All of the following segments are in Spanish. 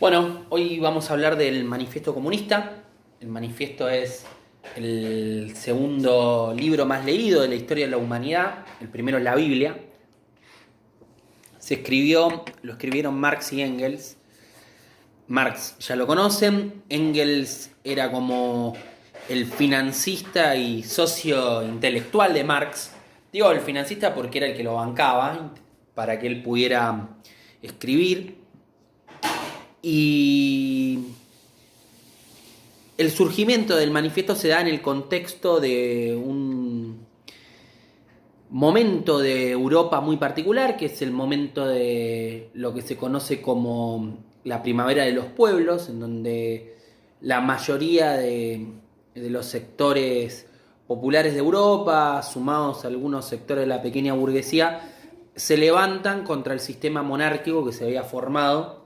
Bueno, hoy vamos a hablar del Manifiesto Comunista. El Manifiesto es el segundo libro más leído de la historia de la humanidad. El primero es la Biblia. Lo escribieron Marx y Engels. Marx ya lo conocen. Engels era como el financista y socio intelectual de Marx. Digo el financista porque era el que lo bancaba para que él pudiera escribir. Y el surgimiento del manifiesto se da en el contexto de un momento de Europa muy particular, que es el momento de lo que se conoce como la primavera de los pueblos, en donde la mayoría de los sectores populares de Europa, sumados a algunos sectores de la pequeña burguesía, se levantan contra el sistema monárquico que se había formado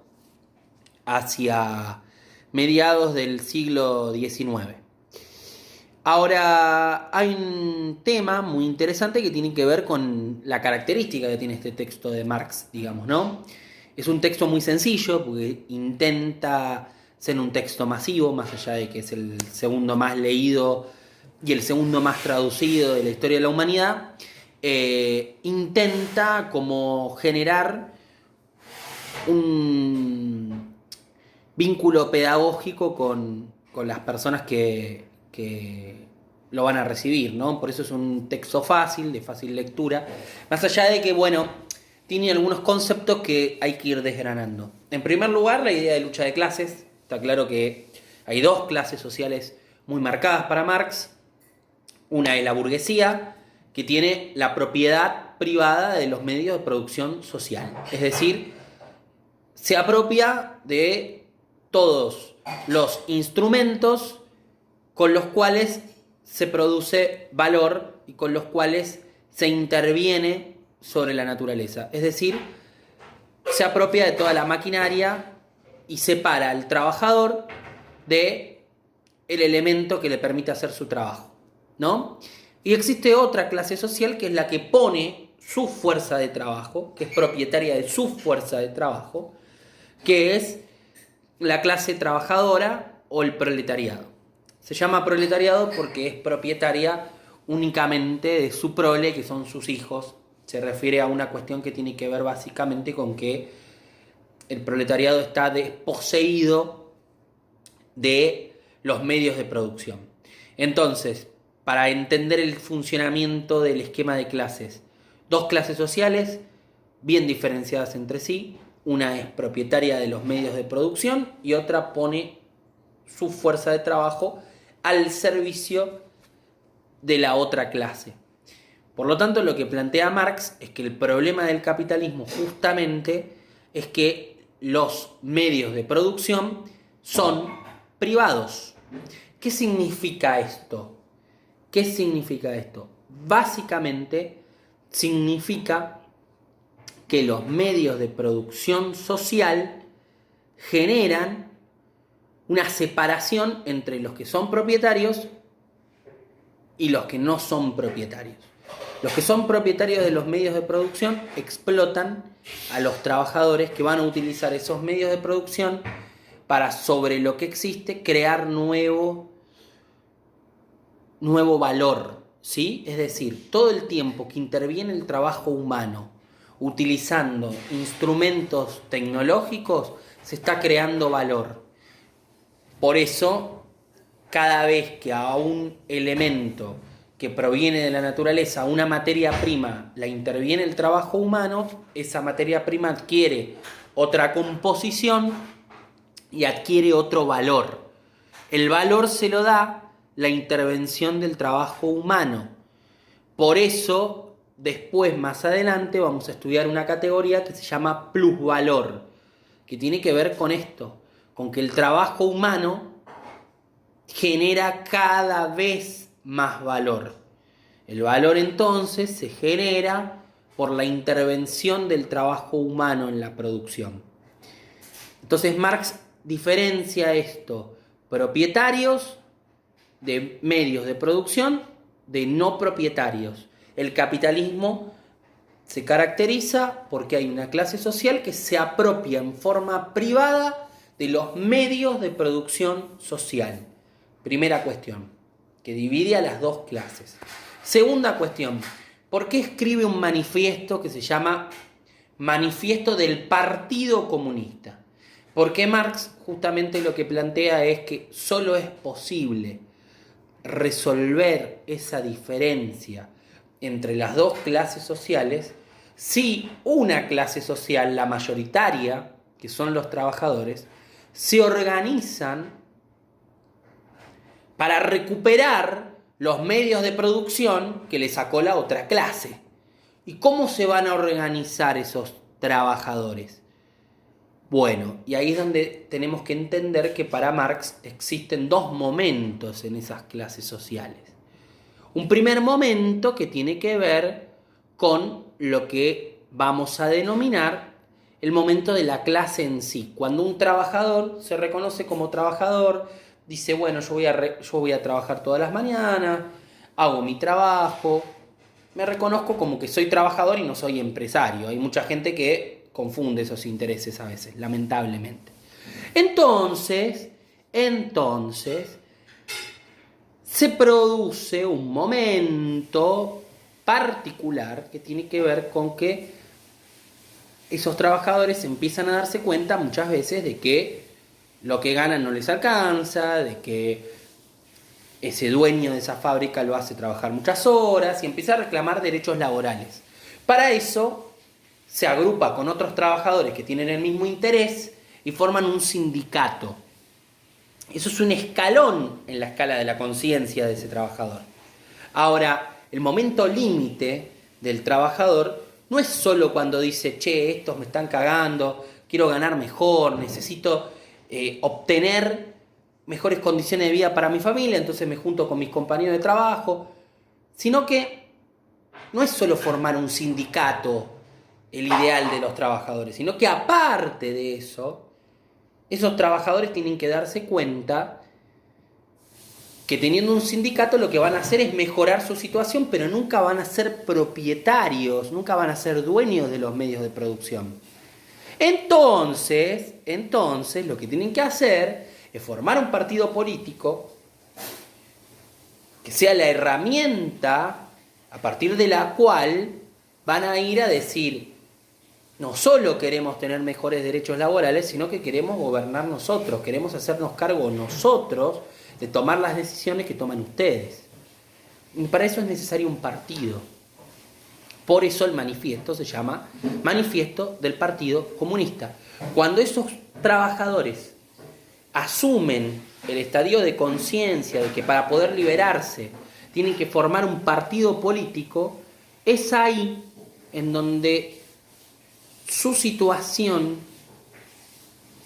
hacia mediados del siglo XIX. Ahora, hay un tema muy interesante que tiene que ver con la característica que tiene este texto de Marx, digamos, ¿no? Es un texto muy sencillo porque intenta ser un texto masivo, más allá de que es el segundo más leído y el segundo más traducido de la historia de la humanidad. Intenta como generar un vínculo pedagógico con las personas que lo van a recibir, ¿no? Por eso es un texto fácil, de fácil lectura, más allá de que, bueno, tiene algunos conceptos que hay que ir desgranando. En primer lugar, la idea de lucha de clases. Está claro que hay dos clases sociales muy marcadas para Marx. Una es la burguesía, que tiene la propiedad privada de los medios de producción social. Es decir, se apropia de todos los instrumentos con los cuales se produce valor y con los cuales se interviene sobre la naturaleza. Es decir, se apropia de toda la maquinaria y separa al trabajador de el elemento que le permite hacer su trabajo, ¿no? Y existe otra clase social que es la que pone su fuerza de trabajo, que es propietaria de su fuerza de trabajo, que es la clase trabajadora o el proletariado. Se llama proletariado porque es propietaria únicamente de su prole, que son sus hijos. Se refiere a una cuestión que tiene que ver básicamente con que el proletariado está desposeído de los medios de producción. Entonces, para entender el funcionamiento del esquema de clases, dos clases sociales bien diferenciadas entre sí. Una es propietaria de los medios de producción y otra pone su fuerza de trabajo al servicio de la otra clase. Por lo tanto, lo que plantea Marx es que el problema del capitalismo justamente es que los medios de producción son privados. ¿Qué significa esto? ¿Qué significa esto? Básicamente significa que los medios de producción social generan una separación entre los que son propietarios y los que no son propietarios. Los que son propietarios de los medios de producción explotan a los trabajadores que van a utilizar esos medios de producción para, sobre lo que existe, crear nuevo valor, ¿sí? Es decir, todo el tiempo que interviene el trabajo humano utilizando instrumentos tecnológicos, se está creando valor. Por eso, cada vez que a un elemento que proviene de la naturaleza, una materia prima, la interviene el trabajo humano, esa materia prima adquiere otra composición y adquiere otro valor. El valor se lo da la intervención del trabajo humano. Por eso, después, más adelante, vamos a estudiar una categoría que se llama plusvalor, que tiene que ver con esto, con que el trabajo humano genera cada vez más valor. El valor entonces se genera por la intervención del trabajo humano en la producción. Entonces Marx diferencia esto, propietarios de medios de producción de no propietarios. El capitalismo se caracteriza porque hay una clase social que se apropia en forma privada de los medios de producción social. Primera cuestión, que divide a las dos clases. Segunda cuestión, ¿por qué escribe un manifiesto que se llama Manifiesto del Partido Comunista? Porque Marx justamente lo que plantea es que solo es posible resolver esa diferencia entre las dos clases sociales si una clase social, la mayoritaria, que son los trabajadores, se organizan para recuperar los medios de producción que le sacó la otra clase. ¿Y cómo se van a organizar esos trabajadores? Bueno, y ahí es donde tenemos que entender que para Marx existen dos momentos en esas clases sociales. Un primer momento que tiene que ver con lo que vamos a denominar el momento de la clase en sí. Cuando un trabajador se reconoce como trabajador, dice, bueno, yo voy a trabajar todas las mañanas, hago mi trabajo, me reconozco como que soy trabajador y no soy empresario. Hay mucha gente que confunde esos intereses a veces, lamentablemente. Entonces, se produce un momento particular que tiene que ver con que esos trabajadores empiezan a darse cuenta muchas veces de que lo que ganan no les alcanza, de que ese dueño de esa fábrica lo hace trabajar muchas horas y empieza a reclamar derechos laborales. Para eso se agrupa con otros trabajadores que tienen el mismo interés y forman un sindicato. Eso es un escalón en la escala de la conciencia de ese trabajador. Ahora, el momento límite del trabajador no es solo cuando dice, che, estos me están cagando, quiero ganar mejor, necesito obtener mejores condiciones de vida para mi familia, entonces me junto con mis compañeros de trabajo, sino que no es solo formar un sindicato el ideal de los trabajadores, sino que aparte de eso, esos trabajadores tienen que darse cuenta que teniendo un sindicato lo que van a hacer es mejorar su situación, pero nunca van a ser propietarios, nunca van a ser dueños de los medios de producción. Entonces, lo que tienen que hacer es formar un partido político que sea la herramienta a partir de la cual van a ir a decir, no solo queremos tener mejores derechos laborales, sino que queremos gobernar nosotros, queremos hacernos cargo nosotros de tomar las decisiones que toman ustedes. Y para eso es necesario un partido. Por eso el manifiesto se llama Manifiesto del Partido Comunista. Cuando esos trabajadores asumen el estadio de conciencia de que para poder liberarse tienen que formar un partido político, es ahí en donde su situación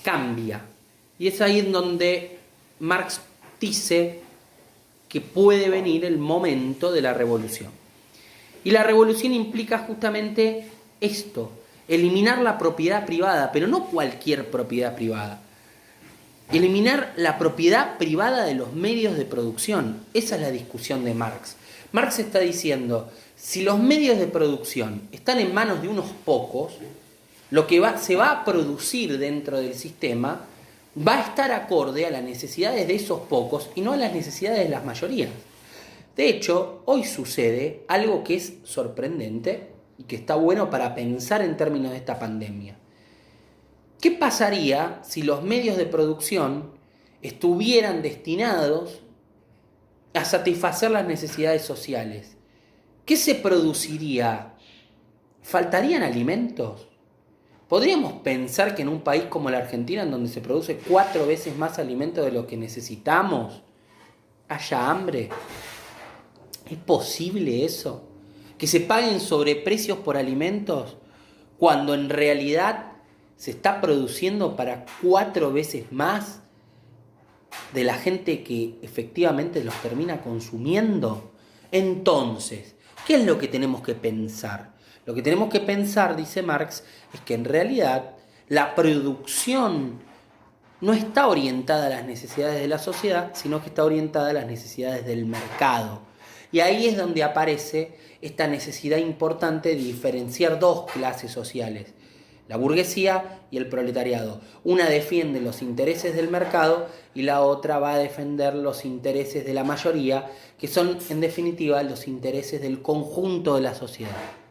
cambia. Y es ahí en donde Marx dice que puede venir el momento de la revolución. Y la revolución implica justamente esto, eliminar la propiedad privada, pero no cualquier propiedad privada. Eliminar la propiedad privada de los medios de producción. Esa es la discusión de Marx. Marx está diciendo, si los medios de producción están en manos de unos pocos, lo que se va a producir dentro del sistema va a estar acorde a las necesidades de esos pocos y no a las necesidades de las mayorías. De hecho, hoy sucede algo que es sorprendente y que está bueno para pensar en términos de esta pandemia. ¿Qué pasaría si los medios de producción estuvieran destinados a satisfacer las necesidades sociales? ¿Qué se produciría? ¿Faltarían alimentos? ¿Podríamos pensar que en un país como la Argentina, en donde se produce 4 veces más alimento de lo que necesitamos, haya hambre? ¿Es posible eso? ¿Que se paguen sobreprecios por alimentos cuando en realidad se está produciendo para 4 veces más de la gente que efectivamente los termina consumiendo? Entonces, ¿qué es lo que tenemos que pensar? Lo que tenemos que pensar, dice Marx, es que en realidad la producción no está orientada a las necesidades de la sociedad, sino que está orientada a las necesidades del mercado. Y ahí es donde aparece esta necesidad importante de diferenciar dos clases sociales. la burguesía y el proletariado. Una defiende los intereses del mercado y la otra va a defender los intereses de la mayoría, que son en definitiva los intereses del conjunto de la sociedad.